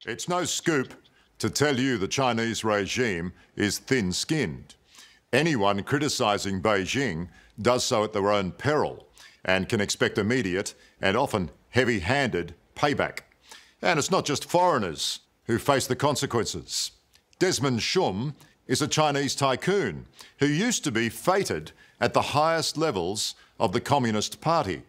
It's no scoop to tell you the Chinese regime is thin-skinned. Anyone criticising Beijing does so at their own peril and can expect immediate and often heavy-handed payback. And it's not just foreigners who face the consequences. Desmond Shum is a Chinese tycoon who used to be feted at the highest levels of the Communist Party.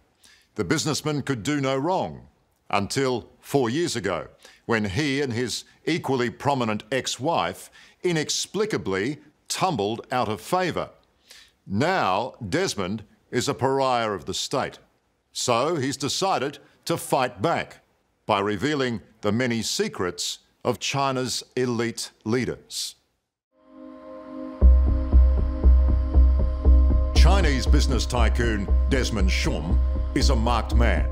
The businessman could do no wrong until 4 years ago, when he and his equally prominent ex-wife inexplicably tumbled out of favour. Now Desmond is a pariah of the state. So he's decided to fight back by revealing the many secrets of China's elite leaders. Chinese business tycoon Desmond Shum is a marked man.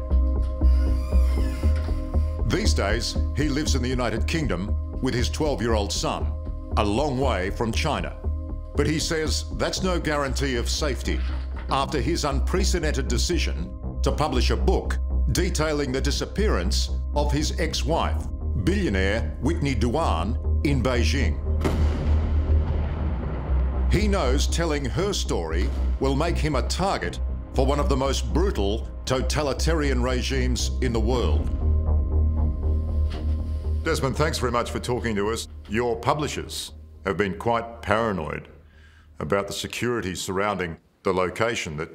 These days, he lives in the United Kingdom with his 12-year-old son, a long way from China. But he says that's no guarantee of safety after his unprecedented decision to publish a book detailing the disappearance of his ex-wife, billionaire Whitney Duan, in Beijing. He knows telling her story will make him a target for one of the most brutal totalitarian regimes in the world. Desmond, thanks very much for talking to us. Your publishers have been quite paranoid about the security surrounding the location that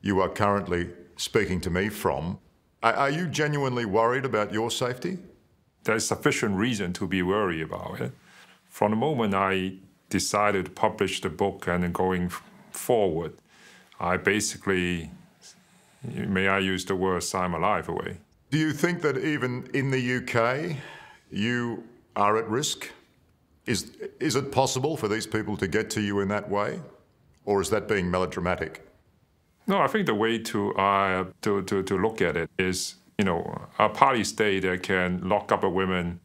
you are currently speaking to me from. Are you genuinely worried about your safety? There's sufficient reason to be worried about it. From the moment I decided to publish the book and then going forward, I basically, may I use the word, sign my life away. Do you think that even in the UK, you are at risk? Is it possible for these people to get to you in that way? Or is that being melodramatic? No, I think the way to look at it is, a party state that can lock up a woman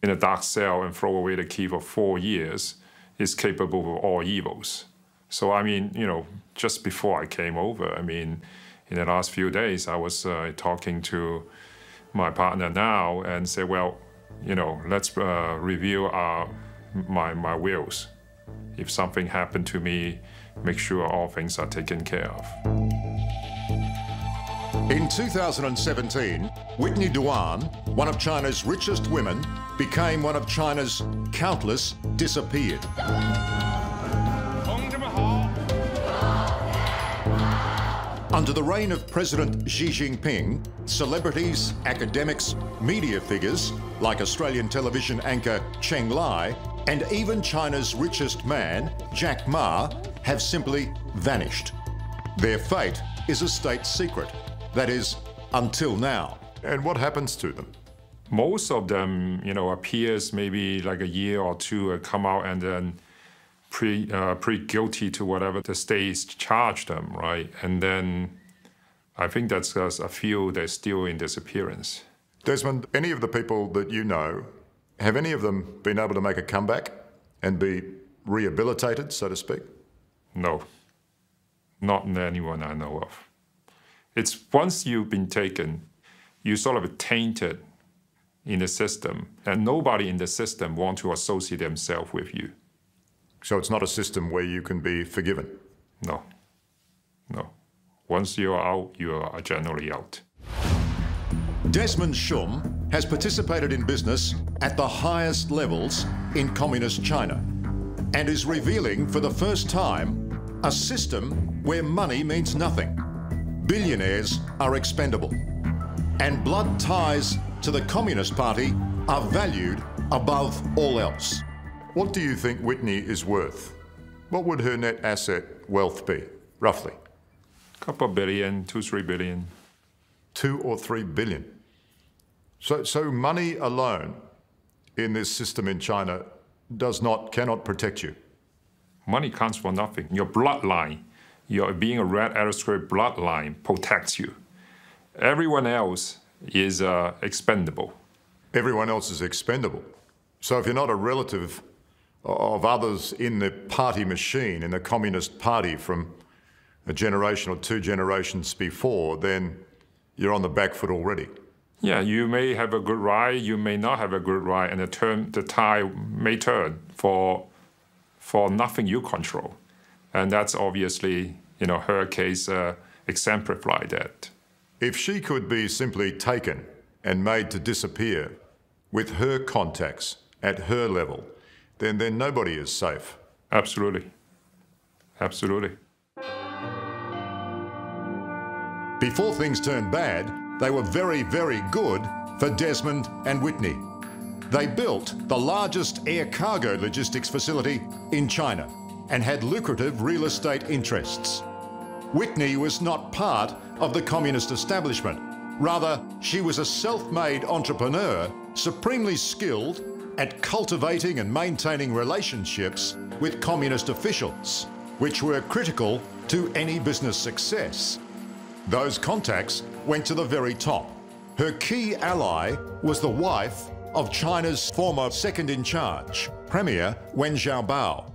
in a dark cell and throw away the key for 4 years is capable of all evils. So, just before I came over, in the last few days, I was talking to my partner now and said, well, let's review my wills. If something happened to me, make sure all things are taken care of. In 2017, Whitney Duan, one of China's richest women, became one of China's countless disappeared. Under the reign of President Xi Jinping, celebrities, academics, media figures like Australian television anchor Cheng Lai and even China's richest man, Jack Ma, have simply vanished. Their fate is a state secret. That is, until now. And what happens to them? Most of them, appears maybe like a year or two, come out and then plead guilty to whatever the states charged them, right? And then I think that's just a few that's still in disappearance. Desmond, any of the people that you know, have any of them been able to make a comeback and be rehabilitated, so to speak? No, not anyone I know of. It's once you've been taken, you sort of tainted in the system, and nobody in the system wants to associate themselves with you. So it's not a system where you can be forgiven? No. Once you're out, you are generally out. Desmond Shum has participated in business at the highest levels in communist China and is revealing for the first time a system where money means nothing. Billionaires are expendable, and blood ties to the Communist Party are valued above all else. What do you think Whitney is worth? What would her net asset wealth be, roughly? A couple of billion, 2-3 billion. 2 or 3 billion. So money alone in this system in China cannot protect you. Money counts for nothing. Your bloodline, your being a red aristocrat bloodline protects you. Everyone else is expendable. Everyone else is expendable. So if you're not a relative of others in the party machine, in the Communist Party from a generation or 2 generations before, then you're on the back foot already. Yeah, you may have a good ride, you may not have a good ride, and the tide may turn for nothing you control. And that's obviously, her case exemplified that. If she could be simply taken and made to disappear with her contacts at her level, then nobody is safe. Absolutely. Absolutely. Before things turned bad, they were very, very good for Desmond and Whitney. They built the largest air cargo logistics facility in China and had lucrative real estate interests. Whitney was not part of the communist establishment. Rather, she was a self-made entrepreneur, supremely skilled at cultivating and maintaining relationships with communist officials, which were critical to any business success. Those contacts went to the very top. Her key ally was the wife of China's former second-in-charge, Premier Wen Xiaobao.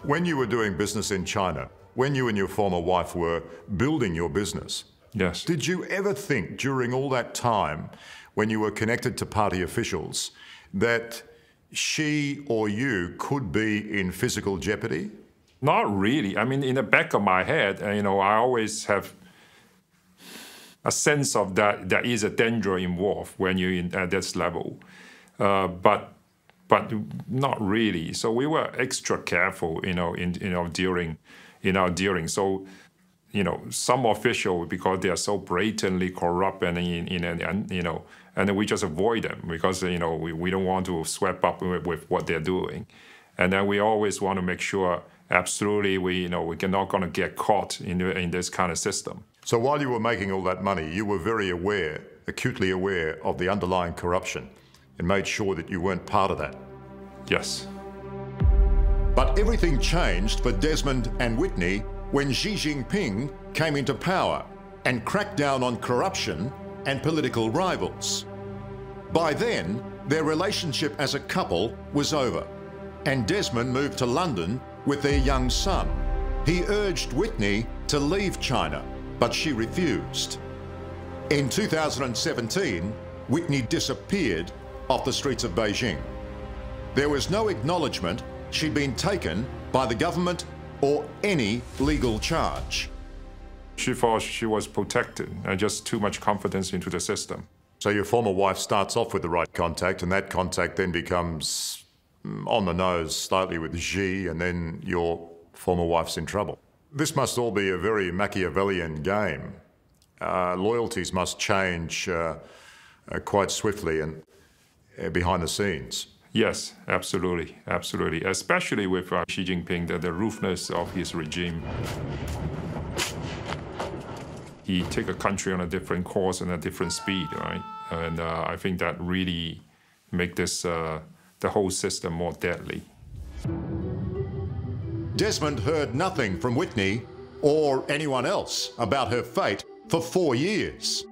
When you were doing business in China, when you and your former wife were building your business, yes, did you ever think during all that time, when you were connected to party officials, that she or you could be in physical jeopardy? Not really. I mean, in the back of my head, I always have a sense of that there is a danger involved when you're at this level, but not really. So we were extra careful, during. So, some official, because they are so blatantly corrupt and we just avoid them because we don't want to sweep up with what they're doing, and then we always want to make sure absolutely we're not going to get caught in this kind of system. So while you were making all that money, you were very aware, acutely aware of the underlying corruption and made sure that you weren't part of that. Yes. But everything changed for Desmond and Whitney when Xi Jinping came into power and cracked down on corruption and political rivals. By then, their relationship as a couple was over, and Desmond moved to London with their young son. He urged Whitney to leave China, but she refused. In 2017, Whitney disappeared off the streets of Beijing. There was no acknowledgement she'd been taken by the government or any legal charge. She thought she was protected and just too much confidence into the system. So your former wife starts off with the right contact, and that contact then becomes on the nose slightly with Xi, and then your former wife's in trouble. This must all be a very Machiavellian game. Loyalties must change quite swiftly and behind the scenes. Yes, absolutely, absolutely. Especially with Xi Jinping, the roughness of his regime. He take a country on a different course and a different speed, right? And I think that really make this the whole system more deadly. Desmond heard nothing from Whitney or anyone else about her fate for 4 years.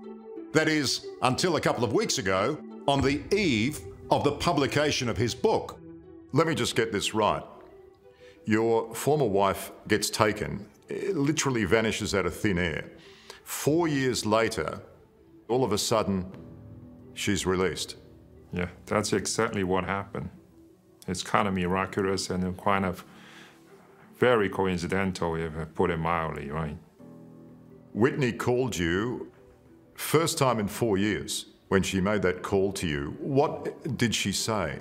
That is, until a couple of weeks ago, on the eve of the publication of his book. Let me just get this right. Your former wife gets taken, literally vanishes out of thin air. 4 years later, all of a sudden, she's released. Yeah, that's exactly what happened. It's kind of miraculous and kind of very coincidental, if I put it mildly, right? Whitney called you first time in 4 years. When she made that call to you, what did she say?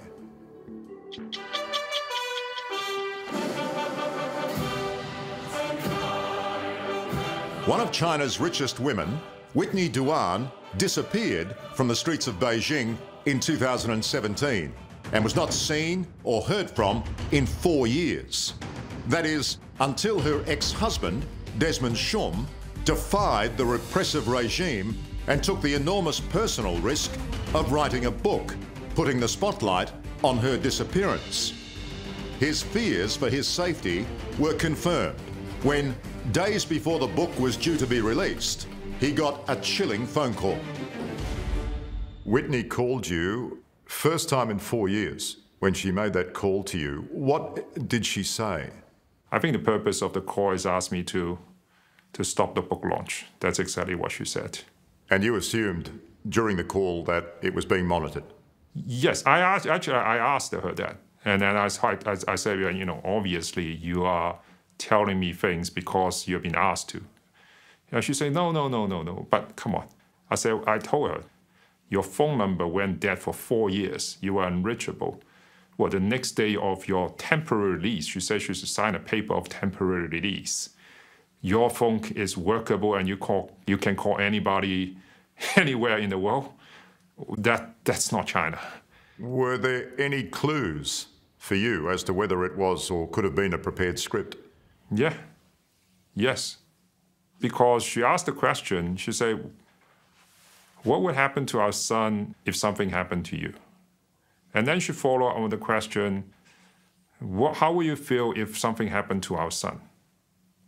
One of China's richest women, Whitney Duan, disappeared from the streets of Beijing in 2017 and was not seen or heard from in 4 years. That is, until her ex-husband, Desmond Shum, defied the repressive regime and took the enormous personal risk of writing a book, putting the spotlight on her disappearance. His fears for his safety were confirmed when, days before the book was due to be released, he got a chilling phone call. Whitney called you first time in 4 years. When she made that call to you, what did she say? I think the purpose of the call is ask me to stop the book launch. That's exactly what she said. And you assumed during the call that it was being monitored? Yes, I asked her that. And then I said, you know, obviously you are telling me things because you've been asked to. And she said, no, but come on. I told her, your phone number went dead for 4 years. You were unreachable. Well, the next day of your temporary release, she said she should sign a paper of temporary release. Your phone is workable and you can call anybody anywhere in the world. That's not China. Were there any clues for you as to whether it was or could have been a prepared script? Yeah. Yes. Because she asked the question, she said, what would happen to our son if something happened to you? And then she followed on the question, how will you feel if something happened to our son?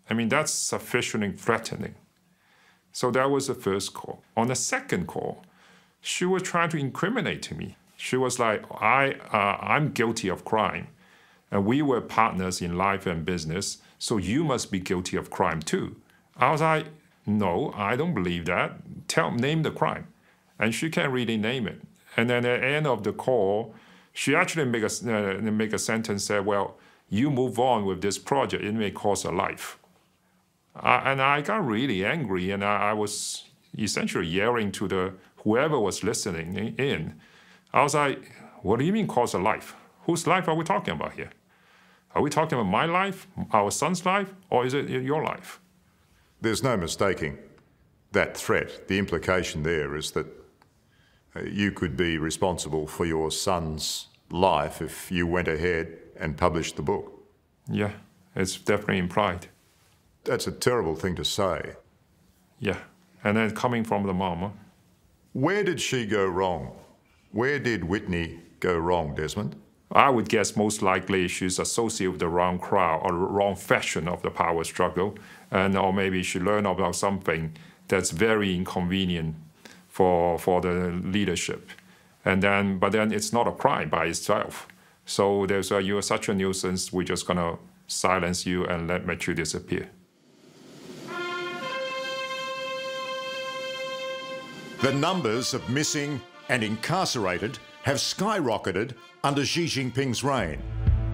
I mean, that's sufficiently threatening. So that was the first call. On the second call, she was trying to incriminate me. She was like, I'm guilty of crime, and we were partners in life and business, so you must be guilty of crime too. I was like, no, I don't believe that. Name the crime. And she can't really name it. And then at the end of the call, she actually make a sentence say, well, you move on with this project, it may cost a life. And I got really angry, and I was essentially yelling to whoever was listening in. I was like, what do you mean cost a life? Whose life are we talking about here? Are we talking about my life, our son's life, or is it your life? There's no mistaking that threat. The implication there is that you could be responsible for your son's life if you went ahead and published the book. Yeah, it's definitely implied. That's a terrible thing to say. Yeah, and then coming from the mama. Where did she go wrong? Where did Whitney go wrong, Desmond? I would guess most likely she's associated with the wrong crowd or the wrong faction of the power struggle, or maybe she learned about something that's very inconvenient for the leadership. But then it's not a crime by itself. So you're such a nuisance, we're just gonna silence you and let you disappear. The numbers of missing and incarcerated have skyrocketed under Xi Jinping's reign.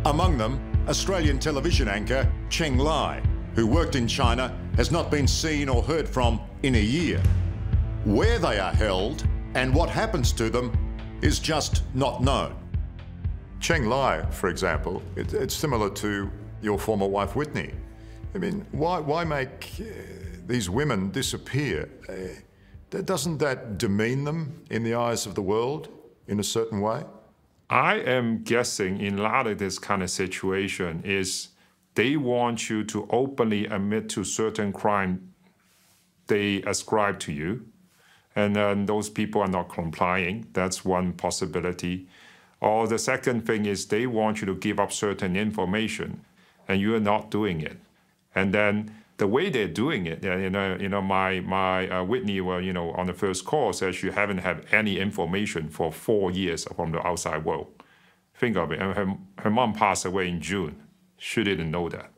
Among them, Australian television anchor Cheng Lai, who worked in China, has not been seen or heard from in a year. Where they are held and what happens to them is just not known. Cheng Lai, for example, it's similar to your former wife Whitney. I mean, why make these women disappear? Doesn't that demean them in the eyes of the world in a certain way? I am guessing in a lot of this kind of situation is they want you to openly admit to certain crime they ascribe to you, and then those people are not complying. That's one possibility. Or the second thing is they want you to give up certain information, and you are not doing it. And then the way they're doing it, my Whitney, on the first call says you haven't had any information for 4 years from the outside world. Think of it. Her mom passed away in June. She didn't know that.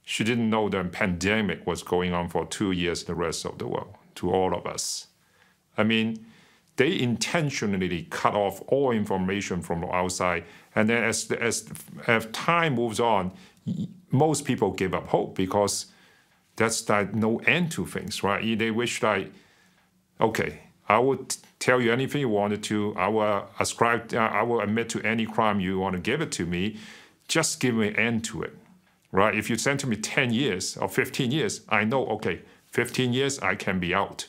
She didn't know the pandemic was going on for 2 years in the rest of the world, to all of us. I mean, they intentionally cut off all information from the outside. And then as time moves on, most people give up hope because that's like no end to things, right? They wish like, okay, I would tell you anything you wanted to. I will admit to any crime you want to give it to me. Just give me an end to it, right? If you send to me 10 years or 15 years, I know, okay, 15 years, I can be out.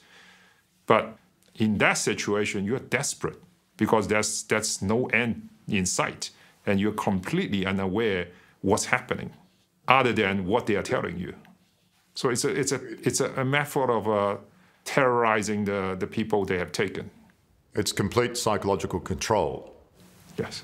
But in that situation, you're desperate because that's no end in sight, and you're completely unaware what's happening, other than what they are telling you. So it's a method of terrorizing the people they have taken. It's complete psychological control. Yes.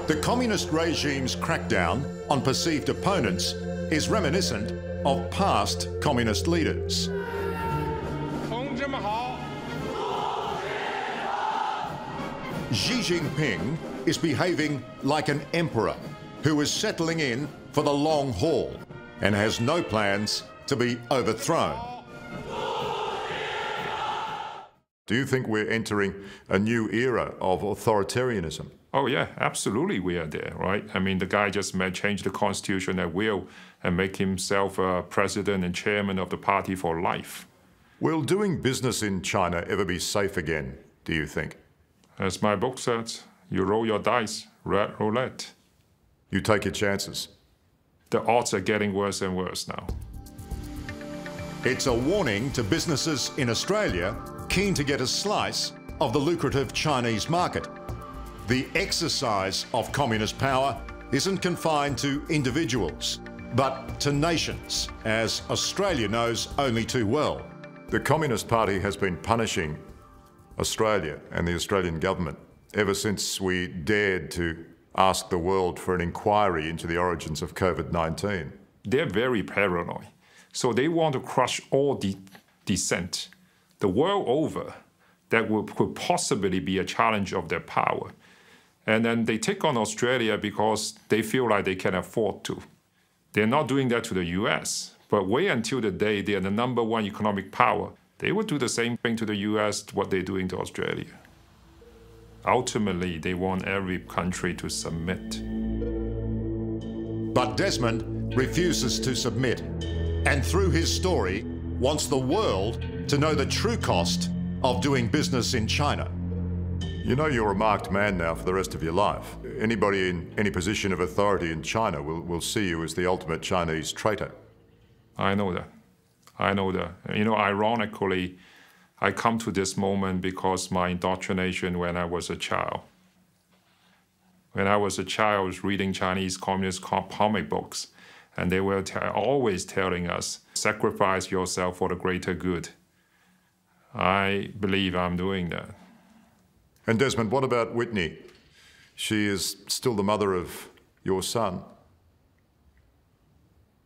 The communist regime's crackdown on perceived opponents is reminiscent of past communist leaders. Xi Jinping is behaving like an emperor who is settling in for the long haul and has no plans to be overthrown. Do you think we're entering a new era of authoritarianism? Oh yeah, absolutely we are there, right? I mean, the guy just may change the constitution at will and make himself a president and chairman of the party for life. Will doing business in China ever be safe again, do you think? As my book says, you roll your dice, red roulette. You take your chances. The odds are getting worse and worse now. It's a warning to businesses in Australia keen to get a slice of the lucrative Chinese market. The exercise of communist power isn't confined to individuals, but to nations, as Australia knows only too well. The Communist Party has been punishing Australia and the Australian government ever since we dared to ask the world for an inquiry into the origins of COVID-19. They're very paranoid. So they want to crush all dissent. The world over, that could possibly be a challenge of their power. And then they take on Australia because they feel like they can afford to. They're not doing that to the US, but wait until the day they are the #1 economic power. They would do the same thing to the US, what they're doing to Australia. Ultimately, they want every country to submit. But Desmond refuses to submit, and through his story, wants the world to know the true cost of doing business in China. You know you're a marked man now for the rest of your life. Anybody in any position of authority in China will see you as the ultimate Chinese traitor. I know that. I know that. You know, ironically, I come to this moment because my indoctrination when I was a child. When I was a child, I was reading Chinese communist comic books, and they were always telling us, sacrifice yourself for the greater good. I believe I'm doing that. And Desmond, what about Whitney? She is still the mother of your son.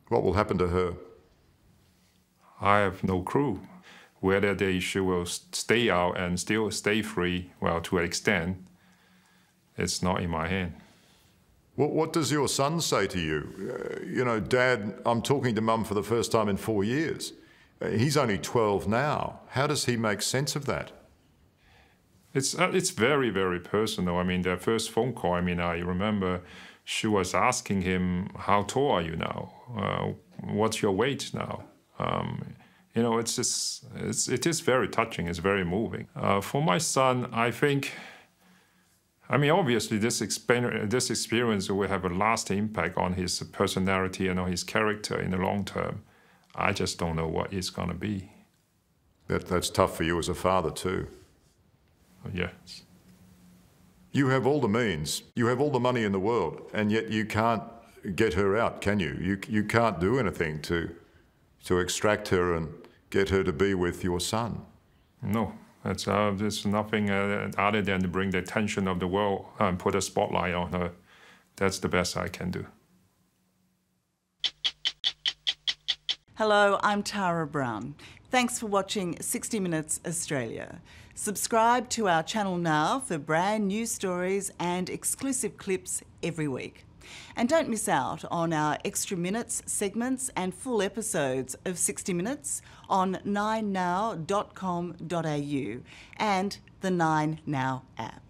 What will happen to her? I have no clue. Whether she will stay out and still stay free, well, to an extent, it's not in my hand. What does your son say to you? You know, Dad, I'm talking to Mum for the first time in 4 years. He's only 12 now. How does he make sense of that? It's very, very personal. I mean, their first phone call, I mean, I remember she was asking him, how tall are you now? What's your weight now? You know, it is very touching. It's very moving. For my son, I think, I mean, obviously this experience will have a lasting impact on his personality and on his character in the long term. I just don't know what it's going to be. That's tough for you as a father too. Yes. You have all the means, you have all the money in the world, and yet you can't get her out, can you? You can't do anything to extract her and get her to be with your son. No, there's nothing other than to bring the attention of the world and put a spotlight on her. That's the best I can do. Hello, I'm Tara Brown. Thanks for watching 60 Minutes Australia. Subscribe to our channel now for brand new stories and exclusive clips every week. And don't miss out on our extra minutes, segments and full episodes of 60 Minutes on 9now.com.au and the 9Now app.